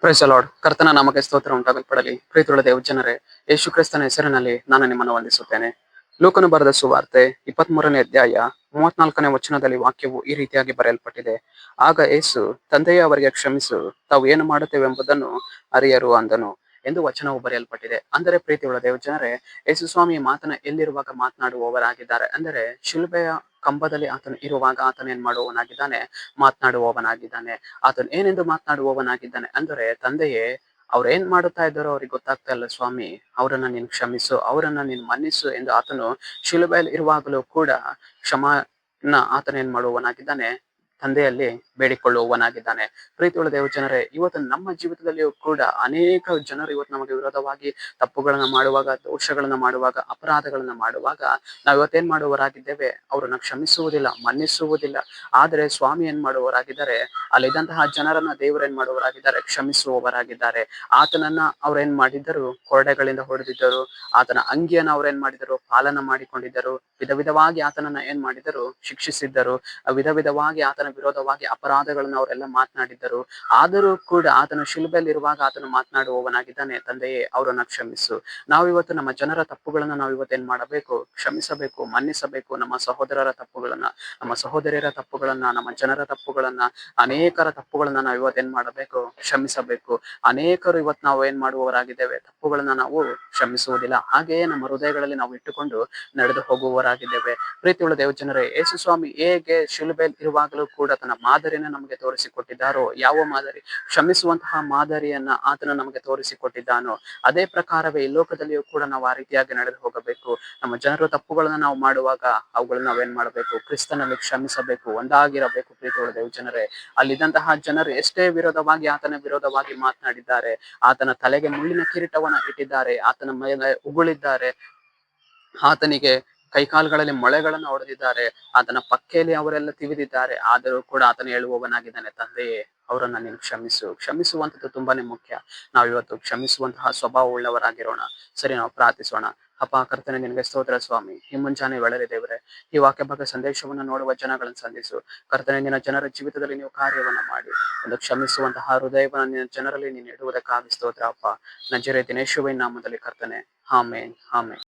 Price lord. ಕರ್ತನ ನಾಮಕ್ಕೆ ಸ್ತೋತ್ರ ಉಂಟಾಗಲ್ಪಡಲಿ. ಪ್ರೀತಿಯುಳ್ಳ ದೇವ ಜನರೇ, ಯೇಸು ಕ್ರಿಸ್ತನ ಹೆಸರಿನಲ್ಲಿ ನಾನು ನಿಮ್ಮನ್ನು ವಂದಿಸುತ್ತೇನೆ. ಲೂಕನು ಬರೆದ ಸುವಾರ್ತೆ 23ನೇ ಅಧ್ಯಾಯ 34ನೇ ವಚನದಲ್ಲಿ ವಾಕ್ಯವು ಈ ರೀತಿಯಾಗಿ ಬರೆಯಲ್ಪಟ್ಟಿದೆ. ಆಗ ಯೇಸು, ತಂದೆಯೇ ಅವರಿಗೆ ಕ್ಷಮಿಸು, ತಾವು ಏನು ಮಾಡುತ್ತೇವೆಂಬುದನ್ನು ಅರಿಯರು ಅಂದನು ಎಂದು ವಚನವು ಬರೆಯಲ್ಪಟ್ಟಿದೆ. ಅಂದರೆ ಪ್ರೀತಿಯುಳ್ಳ ದೇವ ಜನರೇ, ಯೇಸು ಸ್ವಾಮಿ ಮಾತನ ಎಲ್ಲಿರುವಾಗ ಮಾತನಾಡುವವರಾಗಿದ್ದಾರೆ. ಅಂದರೆ ಶಿಲುಬೆಯ ಕಂಬದಲ್ಲಿ ಆತನು ಇರುವಾಗ ಆತನ ಏನ್ ಮಾಡುವವನಾಗಿದ್ದಾನೆ, ಮಾತನಾಡುವವನಾಗಿದ್ದಾನೆ. ಆತನು ಏನೆಂದು ಮಾತನಾಡುವವನಾಗಿದ್ದಾನೆ ಅಂದರೆ, ತಂದೆಯೇ, ಅವ್ರು ಏನ್ ಮಾಡುತ್ತಾ ಇದ್ದಾರೋ ಅವ್ರಿಗೆ ಗೊತ್ತಾಗ್ತಾ ಇಲ್ಲ ಸ್ವಾಮಿ, ಅವರನ್ನ ನೀನು ಕ್ಷಮಿಸು, ಅವರನ್ನ ನೀನು ಮನ್ನಿಸು ಎಂದು ಆತನು ಶಿಲುಬೆಯಲ್ಲಿ ಇರುವಾಗಲೂ ಕೂಡ ಕ್ಷಮನ ಆತನ ಏನ್ ಮಾಡುವವನಾಗಿದ್ದಾನೆ, ತಂದೆಯಲ್ಲಿ ಬೇಡಿಕೊಳ್ಳುವವನಾಗಿದ್ದಾನೆ. ಪ್ರೀತಿಯುಳ್ಳ ದೇವ ಜನರೇ, ಇವತ್ತು ನಮ್ಮ ಜೀವಿತದಲ್ಲಿಯೂ ಕೂಡ ಅನೇಕ ಜನರು ಇವತ್ತು ನಮಗೆ ವಿರೋಧವಾಗಿ ತಪ್ಪುಗಳನ್ನ ಮಾಡುವಾಗ, ದೋಷಗಳನ್ನ ಮಾಡುವಾಗ, ಅಪರಾಧಗಳನ್ನ ಮಾಡುವಾಗ ನಾವು ಇವತ್ತೇನ್ ಮಾಡುವವರಾಗಿದ್ದೇವೆ, ಅವರನ್ನ ಕ್ಷಮಿಸುವುದಿಲ್ಲ, ಮನ್ನಿಸುವುದಿಲ್ಲ. ಆದರೆ ಸ್ವಾಮಿ ಏನ್ ಮಾಡುವವರಾಗಿದ್ದಾರೆ, ಅಲ್ಲಿದ್ದಂತಹ ಜನರನ್ನ ದೇವರು ಏನ್ ಮಾಡುವವರಾಗಿದ್ದಾರೆ, ಕ್ಷಮಿಸುವವರಾಗಿದ್ದಾರೆ. ಆತನನ್ನ ಅವ್ರೇನ್ ಮಾಡಿದ್ದರು, ಕೊರಡೆಗಳಿಂದ ಹೊಡೆದಿದ್ದರು. ಆತನ ಅಂಗಿಯನ್ನ ಅವ್ರೇನ್ ಮಾಡಿದರು, ಪಾಲನ ಮಾಡಿಕೊಂಡಿದ್ದರು. ವಿಧ ವಿಧವಾಗಿ ಆತನನ್ನ ಏನ್ ಮಾಡಿದರು, ಶಿಕ್ಷಿಸಿದ್ದರು. ವಿಧ ವಿಧವಾಗಿ ಆತನ ವಿರೋಧವಾಗಿ ಅಪರಾಧಗಳನ್ನ ಅವರೆಲ್ಲ ಮಾತನಾಡಿದ್ದರು. ಆದರೂ ಕೂಡ ಆತನ ಶಿಲುಬೆಯಲ್ಲಿ ಇರುವಾಗ ಆತನು ಮಾತನಾಡುವವನಾಗಿದ್ದಾನೆ, ತಂದೆಯೇ, ಅವರನ್ನ ಕ್ಷಮಿಸು. ನಾವಿವತ್ತು ನಮ್ಮ ಜನರ ತಪ್ಪುಗಳನ್ನ ನಾವು ಇವತ್ತೇನ್ ಮಾಡಬೇಕು, ಕ್ಷಮಿಸಬೇಕು, ಮನ್ನಿಸಬೇಕು. ನಮ್ಮ ಸಹೋದರರ ತಪ್ಪುಗಳನ್ನ, ನಮ್ಮ ಸಹೋದರಿಯರ ತಪ್ಪುಗಳನ್ನ, ನಮ್ಮ ಜನರ ತಪ್ಪುಗಳನ್ನ, ಅನೇಕರ ತಪ್ಪುಗಳನ್ನ ನಾವು ಇವತ್ತೇನ್ ಮಾಡಬೇಕು, ಕ್ಷಮಿಸಬೇಕು. ಅನೇಕರು ಇವತ್ತು ನಾವು ಏನ್ ಮಾಡುವವರಾಗಿದ್ದೇವೆ, ತಪ್ಪುಗಳನ್ನ ನಾವು ಕ್ಷಮಿಸುವುದಿಲ್ಲ. ಹಾಗೆಯೇ ನಮ್ಮ ಹೃದಯಗಳಲ್ಲಿ ನಾವು ಇಟ್ಟುಕೊಂಡು ನಡೆದು ಹೋಗುವವರಾಗಿದ್ದೇವೆ. ಪ್ರೀತಿಯುಳ್ಳ ದೇವ ಜನರೇ, ಯೇಸು ಸ್ವಾಮಿ ಹೇಗೆ ಶಿಲುಬೆಯಲ್ಲಿ ಇರುವಾಗಲೂ ಕೂಡ ತನ್ನ ಮಾದರಿಯನ್ನು ನಮಗೆ ತೋರಿಸಿಕೊಟ್ಟಿದ್ದಾರೋ, ಯಾವ ಮಾದರಿ, ಕ್ಷಮಿಸುವಂತಹ ಮಾದರಿಯನ್ನ ಆತನು ನಮಗೆ ತೋರಿಸಿಕೊಟ್ಟಿದ್ದಾನೋ, ಅದೇ ಪ್ರಕಾರವೇ ಈ ಲೋಕದಲ್ಲಿಯೂ ಕೂಡ ನಾವು ಆ ರೀತಿಯಾಗಿ ನಡೆದು ಹೋಗಬೇಕು. ನಮ್ಮ ಜನರ ತಪ್ಪುಗಳನ್ನ ನಾವು ಮಾಡುವಾಗ ಅವುಗಳನ್ನ ನಾವೇನ್ ಮಾಡಬೇಕು, ಕ್ರಿಸ್ತನಲ್ಲಿ ಕ್ಷಮಿಸಬೇಕು, ಒಂದಾಗಿರಬೇಕು. ಪ್ರೀತಿಯುಳ್ಳ ದೇವ ಜನರೇ, ಅಲ್ಲಿದ್ದಂತಹ ಜನರು ಎಷ್ಟೇ ವಿರೋಧವಾಗಿ ಆತನ ವಿರೋಧವಾಗಿ ಮಾತನಾಡಿದ್ದಾರೆ, ಆತನ ತಲೆಗೆ ಮುಳ್ಳಿನ ಕಿರೀಟವನ್ನ ಇಟ್ಟಿದ್ದಾರೆ, ಆತನ ಮೇಲೆ ಉಗುಳಿದ್ದಾರೆ, ಆತನಿಗೆ ಕೈಕಾಲುಗಳಲ್ಲಿ ಮೊಳೆಗಳನ್ನು ಹೊಡೆದಿದ್ದಾರೆ, ಆತನ ಪಕ್ಕೆಯಲ್ಲಿ ಅವರೆಲ್ಲ ತಿವಿದಿದ್ದಾರೆ. ಆದರೂ ಕೂಡ ಆತನು ಹೇಳುವವನಾಗಿದ್ದಾನೆ, ತಂದೆಯೇ, ಅವರನ್ನ ನೀನು ಕ್ಷಮಿಸು. ಕ್ಷಮಿಸುವಂಥದ್ದು ತುಂಬಾನೇ ಮುಖ್ಯ. ನಾವು ಇವತ್ತು ಕ್ಷಮಿಸುವಂತಹ ಸ್ವಭಾವ ಉಳ್ಳವರಾಗಿರೋಣ. ಸರಿ, ನಾವು ಪ್ರಾರ್ಥಿಸೋಣ. ಅಪ್ಪ ಕರ್ತನೆ, ನಿನಗೆ ಸ್ತೋತ್ರ ಸ್ವಾಮಿ. ಈ ಮುಂಜಾನೆ ವೇಳೆಯಲ್ಲಿ ದೇವರೇ, ಈ ವಾಕ್ಯ ಭಾಗ ಸಂದೇಶವನ್ನು ನೋಡುವ ಜನಗಳನ್ನು ಸಂಧಿಸು. ಕರ್ತನೆ, ನಿನ್ನ ಜನರ ಜೀವಿತದಲ್ಲಿ ನೀವು ಕಾರ್ಯವನ್ನ ಮಾಡಿ ಒಂದು ಕ್ಷಮಿಸುವಂತಹ ಹೃದಯವನ್ನ ನಿನ್ನ ಜನರಲ್ಲಿ ನೀನು ಇಡುವುದಕ್ಕಾಗಿ ಸ್ತೋತ್ರ ಅಪ್ಪ. ನಜರೇತಿನ ಯೇಸುವಿನ ನಾಮದಲ್ಲಿ ಕರ್ತನೆ, ಆಮೆನ್, ಆಮೆನ್.